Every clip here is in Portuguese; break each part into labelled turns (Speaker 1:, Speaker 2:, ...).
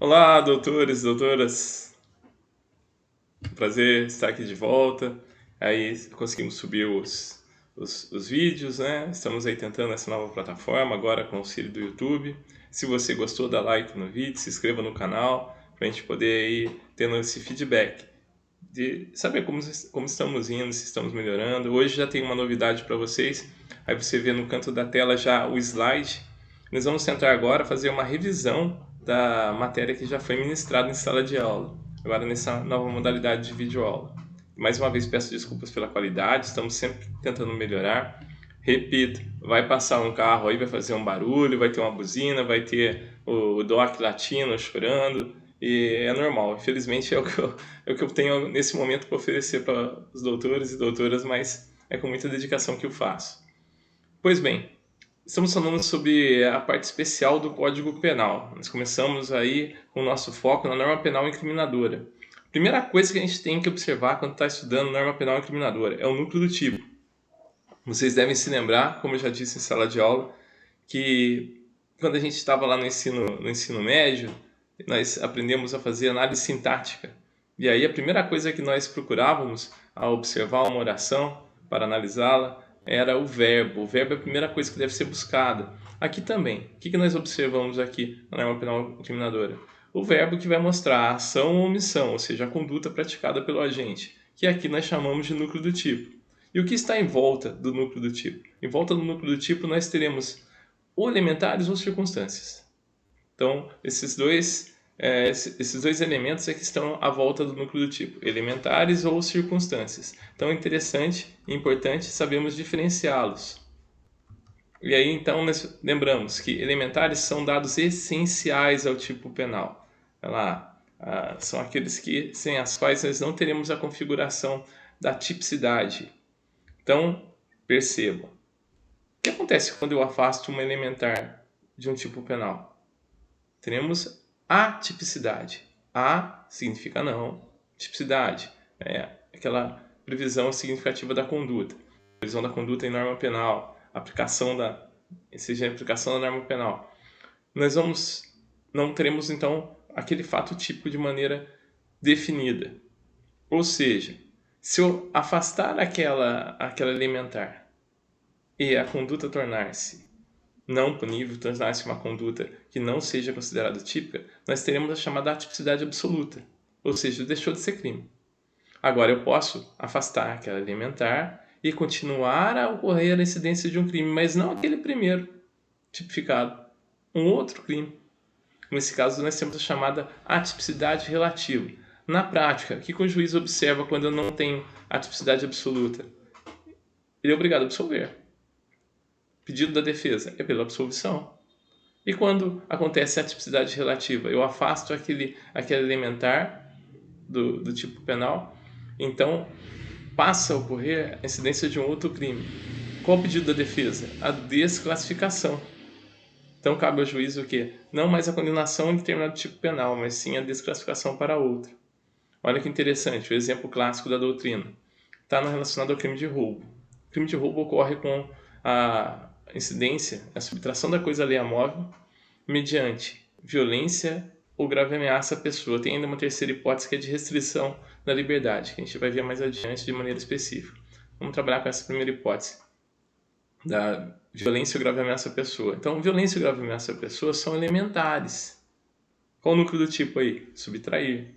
Speaker 1: Olá, doutores, doutoras. Prazer estar aqui de volta. Aí conseguimos subir os vídeos, né? Estamos aí tentando essa nova plataforma agora com o auxílio do YouTube. Se você gostou, dá like no vídeo, se inscreva no canal para a gente poder ir tendo esse feedback de saber como estamos indo, se estamos melhorando. Hoje já tem uma novidade para vocês. Aí você vê no canto da tela já o slide. Nós vamos tentar agora fazer uma revisão da matéria que já foi ministrada em sala de aula, agora nessa nova modalidade de videoaula. Mais uma vez peço desculpas pela qualidade, estamos sempre tentando melhorar. Repito, vai passar um carro aí, vai fazer um barulho, vai ter uma buzina, vai ter o doc latino chorando, e é normal. Infelizmente é o que eu tenho nesse momento para oferecer para os doutores e doutoras, mas é com muita dedicação que eu faço. Pois bem, estamos falando sobre a parte especial do Código Penal. Nós começamos aí com o nosso foco na norma penal incriminadora. Primeira coisa que a gente tem que observar quando está estudando norma penal incriminadora é o núcleo do tipo. Vocês devem se lembrar, como eu já disse em sala de aula, que quando a gente estava lá no ensino médio, nós aprendemos a fazer análise sintática. E aí a primeira coisa que nós procurávamos ao observar uma oração para analisá-la era o verbo. O verbo é a primeira coisa que deve ser buscada. Aqui também. O que nós observamos aqui na norma penal incriminadora? O verbo que vai mostrar a ação ou omissão, ou seja, a conduta praticada pelo agente, que aqui nós chamamos de núcleo do tipo. E o que está em volta do núcleo do tipo? Em volta do núcleo do tipo nós teremos ou elementares ou circunstâncias. Então, esses dois elementos é que estão à volta do núcleo do tipo, elementares ou circunstâncias. Então, é interessante e importante sabermos diferenciá-los. E aí, então, nós lembramos que elementares são dados essenciais ao tipo penal. São aqueles que, sem as quais nós não teremos a configuração da tipicidade. Então, percebam. O que acontece quando eu afasto uma elementar de um tipo penal? Teremos atipicidade. A significa não, tipicidade é aquela previsão significativa da conduta. Previsão da conduta em norma penal, aplicação da norma penal. Nós não teremos então aquele fato típico de maneira definida. Ou seja, se eu afastar aquela elementar e a conduta tornar-se não punível, tornar-se uma conduta que não seja considerada típica, nós teremos a chamada atipicidade absoluta, ou seja, deixou de ser crime. Agora eu posso afastar aquela elementar e continuar a ocorrer a incidência de um crime, mas não aquele primeiro tipificado, um outro crime. Nesse caso, nós temos a chamada atipicidade relativa. Na prática, o que o juiz observa quando eu não tenho atipicidade absoluta? Ele é obrigado a absolver. Pedido da defesa é pela absolvição. E quando acontece a tipicidade relativa? Eu afasto aquele elementar do tipo penal, então passa a ocorrer a incidência de um outro crime. Qual o pedido da defesa? A desclassificação. Então cabe ao juiz o quê? Não mais a condenação em determinado tipo penal, mas sim a desclassificação para outro. Olha que interessante, o exemplo clássico da doutrina. Está relacionado ao crime de roubo. O crime de roubo ocorre com a incidência, a subtração da coisa alheia móvel, mediante violência ou grave ameaça à pessoa. Tem ainda uma terceira hipótese que é de restrição da liberdade, que a gente vai ver mais adiante de maneira específica. Vamos trabalhar com essa primeira hipótese, da violência ou grave ameaça à pessoa. Então, violência ou grave ameaça à pessoa são elementares. Qual o núcleo do tipo aí? Subtrair.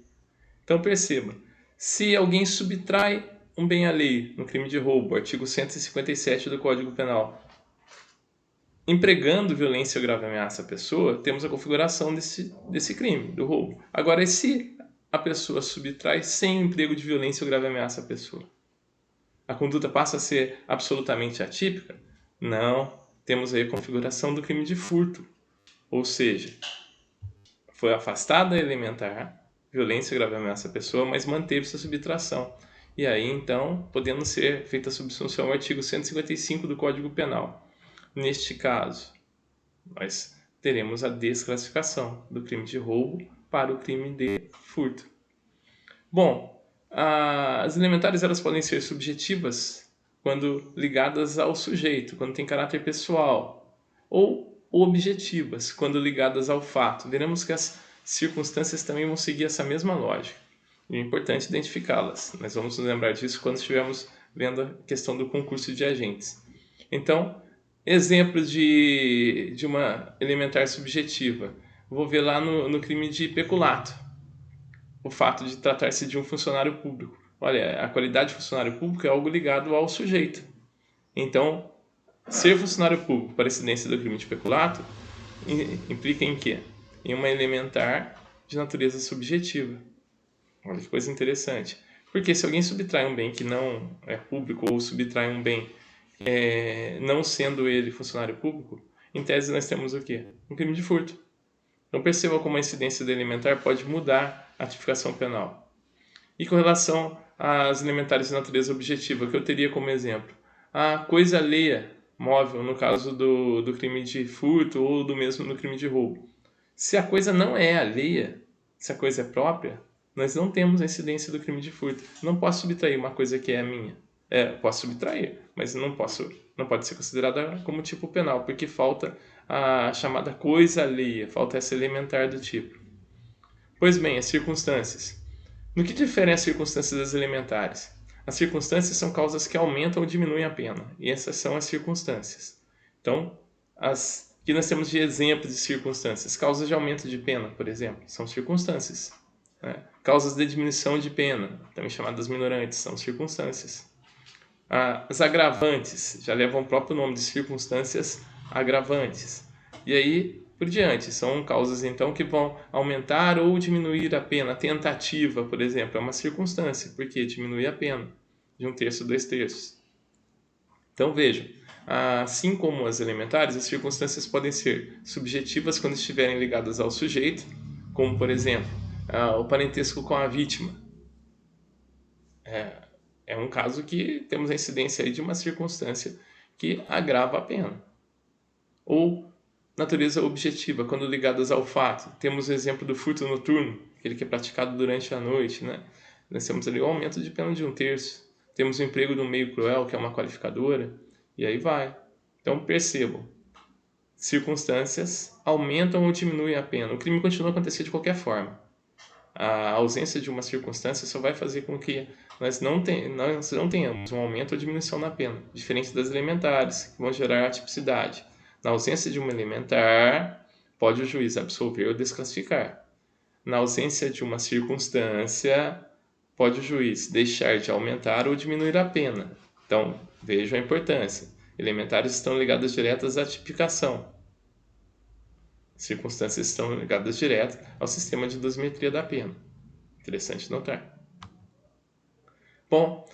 Speaker 1: Então, perceba, se alguém subtrai um bem alheio no crime de roubo, artigo 157 do Código Penal, empregando violência ou grave ameaça à pessoa, temos a configuração desse crime, do roubo. Agora, e se a pessoa subtrai sem o emprego de violência ou grave ameaça à pessoa? A conduta passa a ser absolutamente atípica? Não. Temos aí a configuração do crime de furto. Ou seja, foi afastada a elementar, violência ou grave ameaça à pessoa, mas manteve-se a subtração. E aí, então, podendo ser feita a subsunção ao artigo 155 do Código Penal. Neste caso, nós teremos a desclassificação do crime de roubo para o crime de furto. Bom, as elementares elas podem ser subjetivas quando ligadas ao sujeito, quando tem caráter pessoal, ou objetivas quando ligadas ao fato. Veremos que as Circunstâncias também vão seguir essa mesma lógica. E é importante identificá-las. Nós vamos nos lembrar disso quando estivermos vendo a questão do concurso de agentes. Então, exemplo de uma elementar subjetiva. Vou ver lá no crime de peculato. O fato de tratar-se de um funcionário público. Olha, a qualidade de funcionário público é algo ligado ao sujeito. Então, ser funcionário público para a incidência do crime de peculato implica em quê? Em uma elementar de natureza subjetiva. Olha que coisa interessante. Porque se alguém subtrai um bem que não é público ou subtrai um bem não sendo ele funcionário público, em tese nós temos o quê? Um crime de furto. Então perceba como a incidência do elementar pode mudar a tipificação penal. E com relação às elementares de natureza objetiva, que eu teria como exemplo, a coisa alheia, móvel, no caso do crime de furto ou do mesmo no crime de roubo. Se a coisa não é alheia, se a coisa é própria, nós não temos a incidência do crime de furto. Não posso subtrair uma coisa que é minha. Posso subtrair, mas não pode ser considerada como tipo penal, porque falta a chamada coisa alheia, falta essa elementar do tipo. Pois bem, as circunstâncias. No que diferem as circunstâncias das elementares? As circunstâncias são causas que aumentam ou diminuem a pena, e essas são as circunstâncias. Então, que nós temos de exemplos de circunstâncias. Causas de aumento de pena, por exemplo, são circunstâncias. Né? Causas de diminuição de pena, também chamadas minorantes, são circunstâncias. As agravantes já levam o próprio nome de circunstâncias agravantes. E aí, por diante, são causas então que vão aumentar ou diminuir a pena. A tentativa, por exemplo, é uma circunstância, porque diminui a pena de 1/3 a 2/3. Então vejam, assim como as elementares, as circunstâncias podem ser subjetivas quando estiverem ligadas ao sujeito, como por exemplo, o parentesco com a vítima. É um caso que temos a incidência aí de uma circunstância que agrava a pena. Ou natureza objetiva, quando ligadas ao fato. Temos o exemplo do furto noturno, aquele que é praticado durante a noite. Né? Nós temos ali o aumento de pena de 1/3. Temos o emprego do meio cruel, que é uma qualificadora, e aí vai. Então percebam, circunstâncias aumentam ou diminuem a pena. O crime continua a acontecer de qualquer forma. A ausência de uma circunstância só vai fazer com que nós não tenhamos um aumento ou diminuição na pena, diferente das elementares, que vão gerar atipicidade. Na ausência de uma elementar, pode o juiz absolver ou desclassificar. Na ausência de uma circunstância, pode o juiz deixar de aumentar ou diminuir a pena. Então, vejam a importância. Elementares estão ligadas diretas à tipificação. Circunstâncias estão ligadas direto ao sistema de dosimetria da pena. Interessante notar. Bom,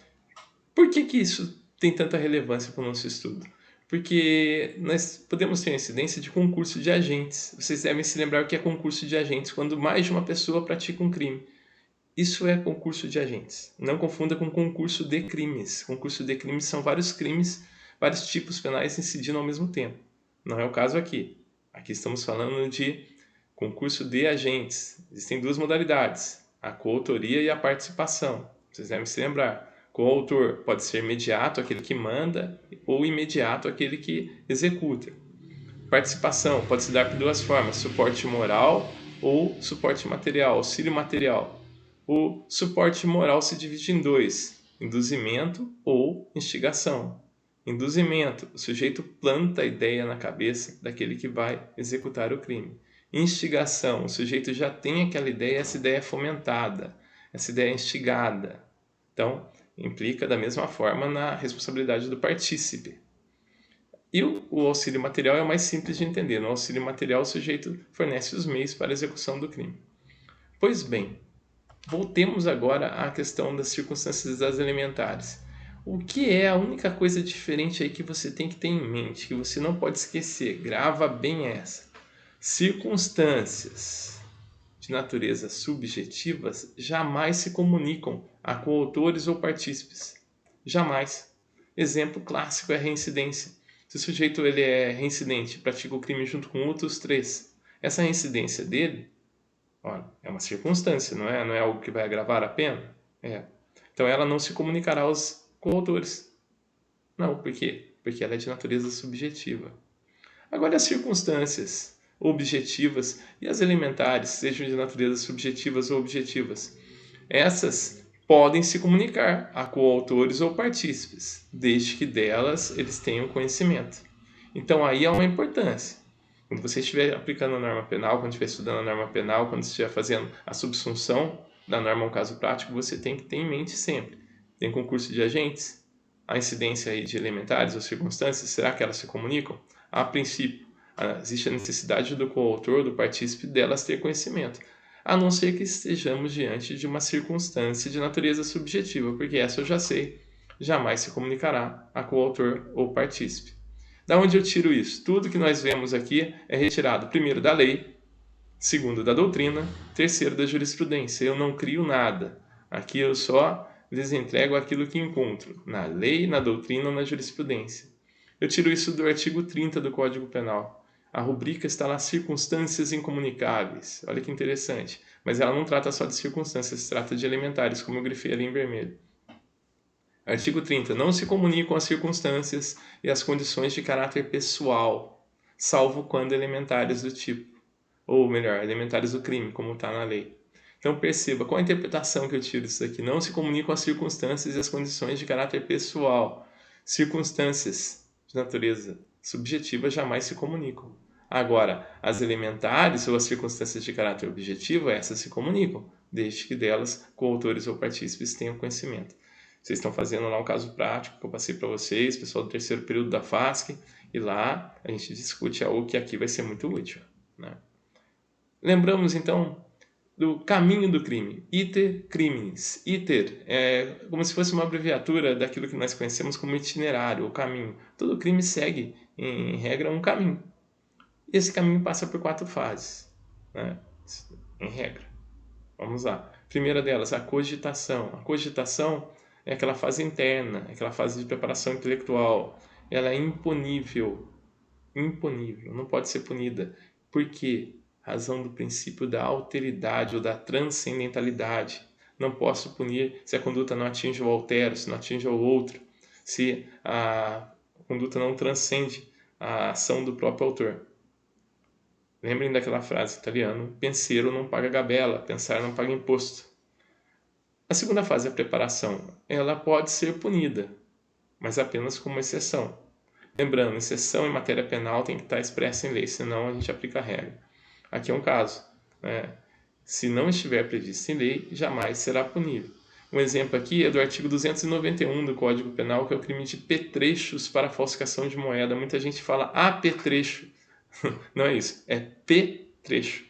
Speaker 1: por que isso tem tanta relevância para o nosso estudo? Porque nós podemos ter a incidência de concurso de agentes. Vocês devem se lembrar o que é concurso de agentes, quando mais de uma pessoa pratica um crime. Isso é concurso de agentes. Não confunda com concurso de crimes. Concurso de crimes são vários crimes, vários tipos penais incidindo ao mesmo tempo. Não é o caso aqui. Aqui estamos falando de concurso de agentes. Existem duas modalidades, a coautoria e a participação. Vocês devem se lembrar. Coautor pode ser imediato, aquele que manda, ou imediato, aquele que executa. Participação pode se dar por duas formas, suporte moral ou suporte material, auxílio material. O suporte moral se divide em dois, induzimento ou instigação. Induzimento, o sujeito planta a ideia na cabeça daquele que vai executar o crime. Instigação, o sujeito já tem aquela ideia, essa ideia é fomentada, essa ideia é instigada. Então, implica da mesma forma na responsabilidade do partícipe. E o auxílio material é o mais simples de entender. No auxílio material, o sujeito fornece os meios para a execução do crime. Pois bem, voltemos agora à questão das circunstâncias das elementares. O que é a única coisa diferente aí que você tem que ter em mente, que você não pode esquecer? Grava bem essa. Circunstâncias de natureza subjetivas jamais se comunicam a coautores ou partícipes. Jamais. Exemplo clássico é a reincidência. Se o sujeito ele é reincidente, pratica o crime junto com outros 3, essa reincidência dele, olha, é uma circunstância, não é algo que vai agravar a pena? Então ela não se comunicará aos coautores. Não, por quê? Porque ela é de natureza subjetiva. Agora as circunstâncias objetivas, e as elementares, sejam de natureza subjetivas ou objetivas. Essas podem se comunicar a coautores ou partícipes, desde que delas eles tenham conhecimento. Então aí há uma importância. Quando você estiver aplicando a norma penal, quando estiver estudando a norma penal, quando estiver fazendo a subsunção da norma a um caso prático, você tem que ter em mente sempre. Tem concurso de agentes? A incidência aí de elementares ou circunstâncias, será que elas se comunicam? A princípio, existe a necessidade do coautor, do partícipe, delas ter conhecimento, a não ser que estejamos diante de uma circunstância de natureza subjetiva, porque essa eu já sei, jamais se comunicará a coautor ou partícipe. Da onde eu tiro isso? Tudo que nós vemos aqui é retirado, primeiro, da lei, segundo, da doutrina, terceiro, da jurisprudência. Eu não crio nada. Aqui eu só lhes entrego aquilo que encontro na lei, na doutrina ou na jurisprudência. Eu tiro isso do artigo 30 do Código Penal. A rubrica está lá, circunstâncias incomunicáveis. Olha que interessante. Mas ela não trata só de circunstâncias, trata de elementares, como eu grifei ali em vermelho. Artigo 30. Não se comunicam as circunstâncias e as condições de caráter pessoal, salvo quando elementares do tipo, ou melhor, elementares do crime, como está na lei. Então perceba, qual a interpretação que eu tiro disso aqui? Não se comunicam as circunstâncias e as condições de caráter pessoal. Circunstâncias de natureza subjetiva jamais se comunicam. Agora, as elementares ou as circunstâncias de caráter objetivo, essas se comunicam, desde que delas coautores ou partícipes tenham conhecimento. Vocês estão fazendo lá um caso prático que eu passei para vocês, pessoal do terceiro período da FASC, e lá a gente discute algo que aqui vai ser muito útil, né? Lembramos então do caminho do crime, iter criminis. Iter é como se fosse uma abreviatura daquilo que nós conhecemos como itinerário, o caminho. Todo crime segue, em regra, um caminho. E esse caminho passa por 4 fases, né? Em regra. Vamos lá. Primeira delas, a cogitação. A cogitação é aquela fase interna, aquela fase de preparação intelectual. Ela é imponível, não pode ser punida. Por quê? Razão do princípio da alteridade ou da transcendentalidade. Não posso punir se a conduta não atinge o altero, se não atinge o outro, se a conduta não transcende a ação do próprio autor. Lembrem daquela frase italiana: penseiro não paga gabela, pensar não paga imposto. A segunda fase, a preparação, ela pode ser punida, mas apenas como exceção. Lembrando, exceção em matéria penal tem que estar expressa em lei, senão a gente aplica a regra. Aqui é um caso, né? Se não estiver previsto em lei, jamais será punível. Um exemplo aqui é do artigo 291 do Código Penal, que é o crime de petrechos para falsificação de moeda. Muita gente fala apetrecho. Não é isso, é petrecho.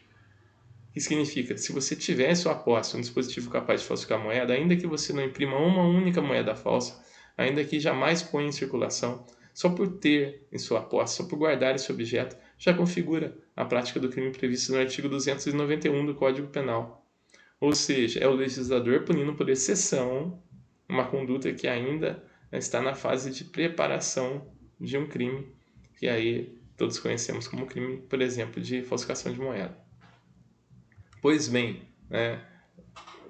Speaker 1: O que significa? Se você tiver em sua posse um dispositivo capaz de falsificar moeda, ainda que você não imprima uma única moeda falsa, ainda que jamais ponha em circulação, só por ter em sua posse, só por guardar esse objeto, já configura a prática do crime previsto no artigo 291 do Código Penal. Ou seja, é o legislador punindo por exceção uma conduta que ainda está na fase de preparação de um crime, que aí todos conhecemos como crime, por exemplo, de falsificação de moeda. Pois bem, né?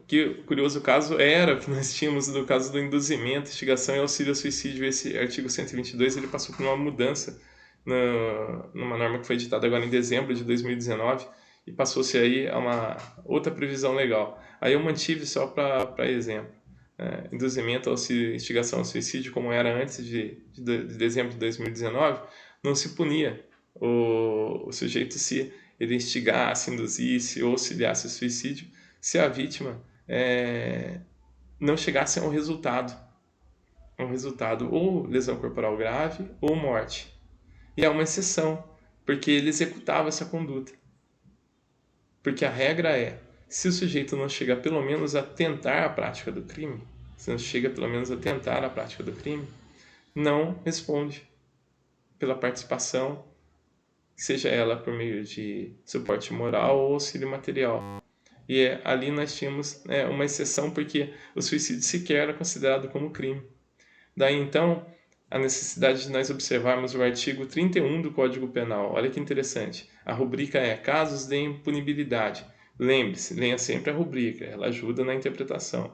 Speaker 1: Que curioso caso era que nós tínhamos do caso do induzimento, instigação e auxílio ao suicídio. Esse artigo 122 ele passou por uma mudança numa norma que foi editada agora em dezembro de 2019 e passou-se aí a uma outra previsão legal. Aí eu mantive só para exemplo. Induzimento, auxílio, instigação ao suicídio, como era antes de dezembro de 2019, não se punia o sujeito se ele instigasse, induzisse ou auxiliasse o suicídio, se a vítima não chegasse a um resultado ou lesão corporal grave ou morte. E é uma exceção, porque ele executava essa conduta. Porque a regra é, se o sujeito não chega pelo menos a tentar a prática do crime, não responde pela participação, seja ela por meio de suporte moral ou auxílio material. E ali nós tínhamos uma exceção porque o suicídio sequer era considerado como crime. Daí então, a necessidade de nós observarmos o artigo 31 do Código Penal. Olha que interessante. A rubrica é casos de impunibilidade. Lembre-se, leia sempre a rubrica, ela ajuda na interpretação.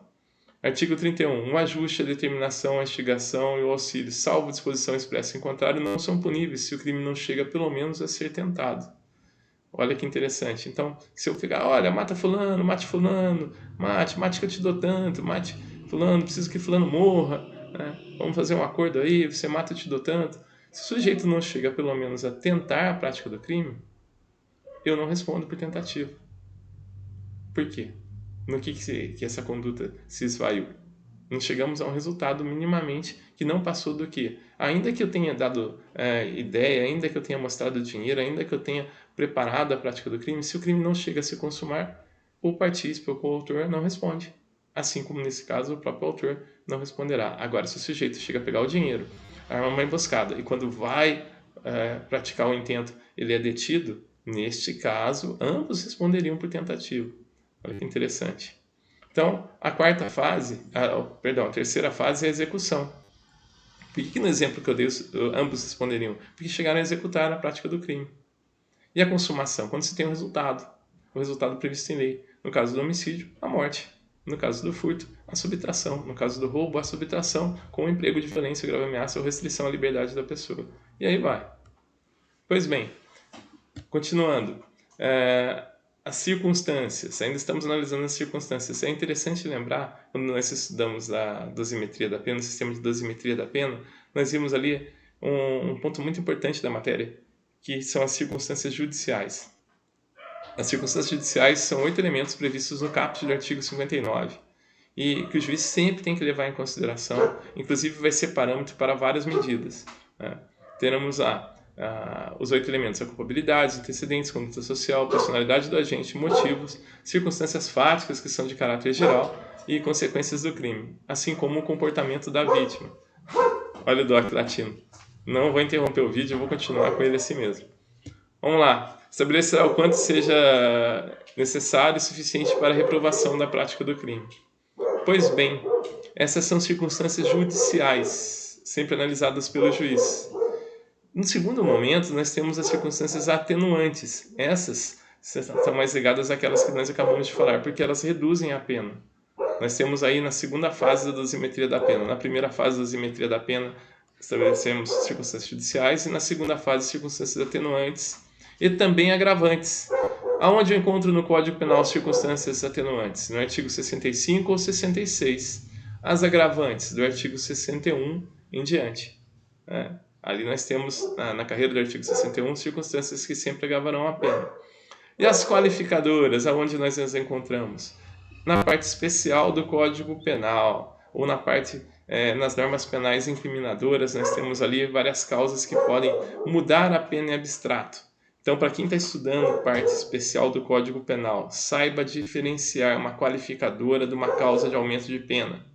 Speaker 1: Artigo 31. O ajuste, a determinação, a instigação e o auxílio, salvo disposição expressa em contrário, não são puníveis se o crime não chega pelo menos a ser tentado. Olha que interessante. Então, se eu pegar, olha, mata fulano, mate que eu te dou tanto, mate fulano, preciso que fulano morra, né? Vamos fazer um acordo aí, você mata, eu te dou tanto. Se o sujeito não chega pelo menos a tentar a prática do crime, eu não respondo por tentativa. Por quê? No que essa conduta se esvaiu? Não chegamos a um resultado minimamente que não passou do que, ainda que eu tenha dado ideia, ainda que eu tenha mostrado dinheiro, ainda que eu tenha preparado a prática do crime, se o crime não chega a se consumar, o partícipe ou o coautor não responde. Assim como nesse caso o próprio autor não responderá. Agora, se o sujeito chega a pegar o dinheiro, arma uma emboscada e quando vai praticar o intento ele é detido, neste caso ambos responderiam por tentativa. Olha que interessante. Então, a terceira fase é a execução. Por que no exemplo que eu dei, ambos responderiam? Porque chegaram a executar a prática do crime. E a consumação? Quando se tem um resultado. O resultado previsto em lei. No caso do homicídio, a morte. No caso do furto, a subtração. No caso do roubo, a subtração com o emprego de violência, grave ameaça ou restrição à liberdade da pessoa. E aí vai. Pois bem, continuando. As circunstâncias, ainda estamos analisando as circunstâncias. É interessante lembrar, quando nós estudamos a dosimetria da pena, o sistema de dosimetria da pena, nós vimos ali um ponto muito importante da matéria, que são as circunstâncias judiciais. As circunstâncias judiciais são 8 elementos previstos no caput do artigo 59 e que o juiz sempre tem que levar em consideração, inclusive vai ser parâmetro para várias medidas. Né? Teremos lá os 8 elementos: a culpabilidade, os antecedentes, conduta social, personalidade do agente, motivos, circunstâncias fáticas que são de caráter geral e consequências do crime, assim como o comportamento da vítima. Olha o Doc latino. Não vou interromper o vídeo, eu vou continuar com ele assim mesmo. Vamos lá. Estabelecer o quanto seja necessário e suficiente para a reprovação da prática do crime. Pois bem, essas são circunstâncias judiciais, sempre analisadas pelo juiz. No segundo momento, nós temos as circunstâncias atenuantes. Essas são mais ligadas àquelas que nós acabamos de falar, porque elas reduzem a pena. Nós temos aí na segunda fase da dosimetria da pena. Na primeira fase da dosimetria da pena, estabelecemos circunstâncias judiciais e na segunda fase, circunstâncias atenuantes e também agravantes. Aonde eu encontro no Código Penal circunstâncias atenuantes? No artigo 65 ou 66. As agravantes, do artigo 61 em diante. Ali nós temos, na carreira do artigo 61, circunstâncias que sempre agravarão a pena. E as qualificadoras, aonde nós as encontramos? Na parte especial do Código Penal, ou na parte, nas normas penais incriminadoras, nós temos ali várias causas que podem mudar a pena em abstrato. Então, para quem está estudando parte especial do Código Penal, saiba diferenciar uma qualificadora de uma causa de aumento de pena,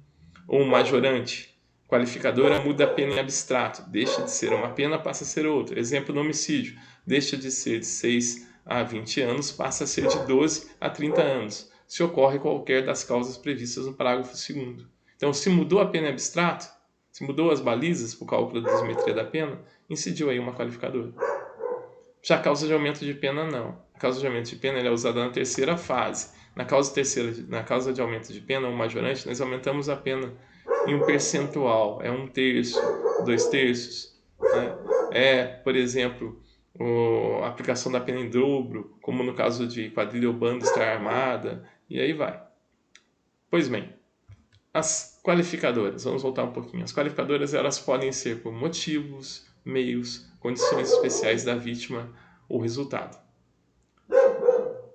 Speaker 1: ou um majorante. Qualificadora muda a pena em abstrato, deixa de ser uma pena, passa a ser outra. Exemplo no homicídio, deixa de ser de 6 a 20 anos, passa a ser de 12 a 30 anos, se ocorre qualquer das causas previstas no parágrafo 2º. Então, se mudou a pena em abstrato, se mudou as balizas para o cálculo da dosimetria da pena, incidiu aí uma qualificadora. Já a causa de aumento de pena, não. A causa de aumento de pena é usada na terceira fase. Na causa de aumento de pena, ou majorante, nós aumentamos a pena em um percentual. É 1/3, 2/3. Né? Por exemplo, a aplicação da pena em dobro, como no caso de quadrilha ou banda estar armada, e aí vai. Pois bem, as qualificadoras, vamos voltar um pouquinho. As qualificadoras, elas podem ser por motivos, meios, condições especiais da vítima ou resultado.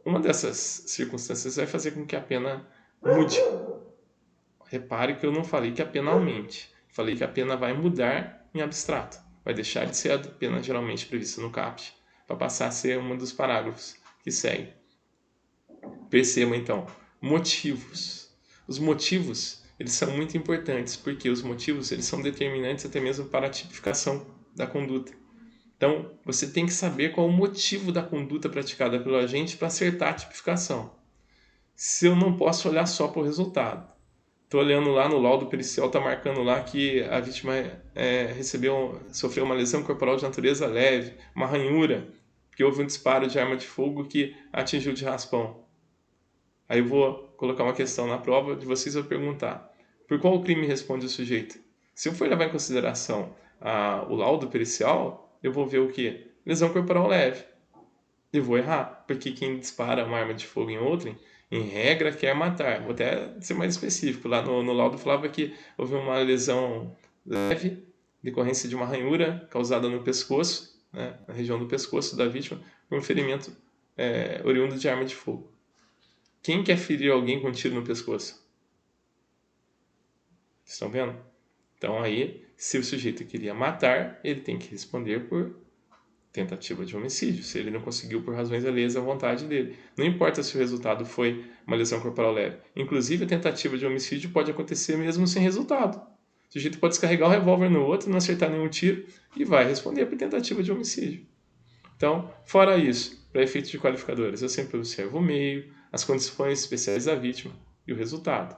Speaker 1: Uma dessas circunstâncias vai fazer com que a pena mude. Repare que eu não falei que a pena aumente. Falei que a pena vai mudar em abstrato. Vai deixar de ser a pena geralmente prevista no CAPT para passar a ser um dos parágrafos que segue. Perceba então, motivos. Os motivos, eles são muito importantes, porque os motivos eles são determinantes até mesmo para a tipificação da conduta. Então, você tem que saber qual é o motivo da conduta praticada pelo agente para acertar a tipificação. Se eu não posso olhar só para o resultado. Estou olhando lá no laudo pericial, está marcando lá que a vítima sofreu uma lesão corporal de natureza leve, uma ranhura, que houve um disparo de arma de fogo que atingiu de raspão. Aí eu vou colocar uma questão na prova de vocês, eu vou perguntar: por qual crime responde o sujeito? Se eu for levar em consideração o laudo pericial, eu vou ver o quê? Lesão corporal leve. E vou errar. porque quem dispara uma arma de fogo em outrem, em regra, quer matar. Vou até ser mais específico. Lá no laudo falava que houve uma lesão leve, decorrência de uma ranhura causada no pescoço, né, na região do pescoço da vítima, por um ferimento oriundo de arma de fogo. Quem quer ferir alguém com um tiro no pescoço? Estão vendo? Então aí, se o sujeito queria matar, ele tem que responder por tentativa de homicídio, se ele não conseguiu por razões alheias à vontade dele. Não importa se o resultado foi uma lesão corporal leve. Inclusive, a tentativa de homicídio pode acontecer mesmo sem resultado. O sujeito pode descarregar o revólver no outro, não acertar nenhum tiro e vai responder por tentativa de homicídio. Então, fora isso, para efeitos de qualificadores, eu sempre observo o meio, as condições especiais da vítima e o resultado.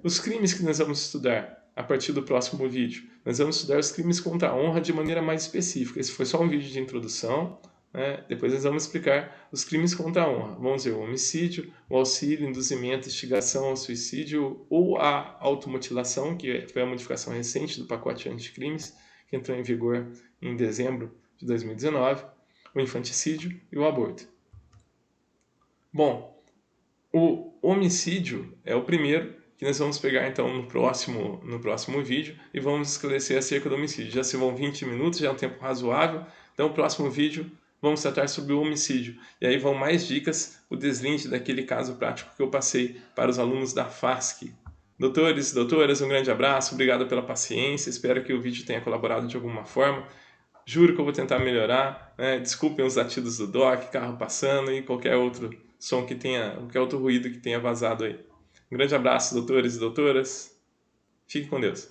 Speaker 1: Os crimes que nós vamos estudar a partir do próximo vídeo, nós vamos estudar os crimes contra a honra de maneira mais específica. Esse foi só um vídeo de introdução, né? Depois nós vamos explicar os crimes contra a honra. Vamos ver o homicídio, o auxílio, induzimento, instigação ao suicídio ou a automutilação, que foi a modificação recente do pacote anticrimes, que entrou em vigor em dezembro de 2019, o infanticídio e o aborto. Bom, o homicídio é o primeiro que nós vamos pegar então no próximo vídeo e vamos esclarecer acerca do homicídio. Já se vão 20 minutos, já é um tempo razoável, então no próximo vídeo vamos tratar sobre o homicídio. E aí vão mais dicas, o deslinde daquele caso prático que eu passei para os alunos da FASC. Doutores e doutoras, um grande abraço, obrigado pela paciência, espero que o vídeo tenha colaborado de alguma forma. Juro que eu vou tentar melhorar, né? Desculpem os latidos do dock, carro passando e qualquer outro som que tenha, qualquer outro ruído que tenha vazado aí. Um grande abraço, doutores e doutoras. Fique com Deus.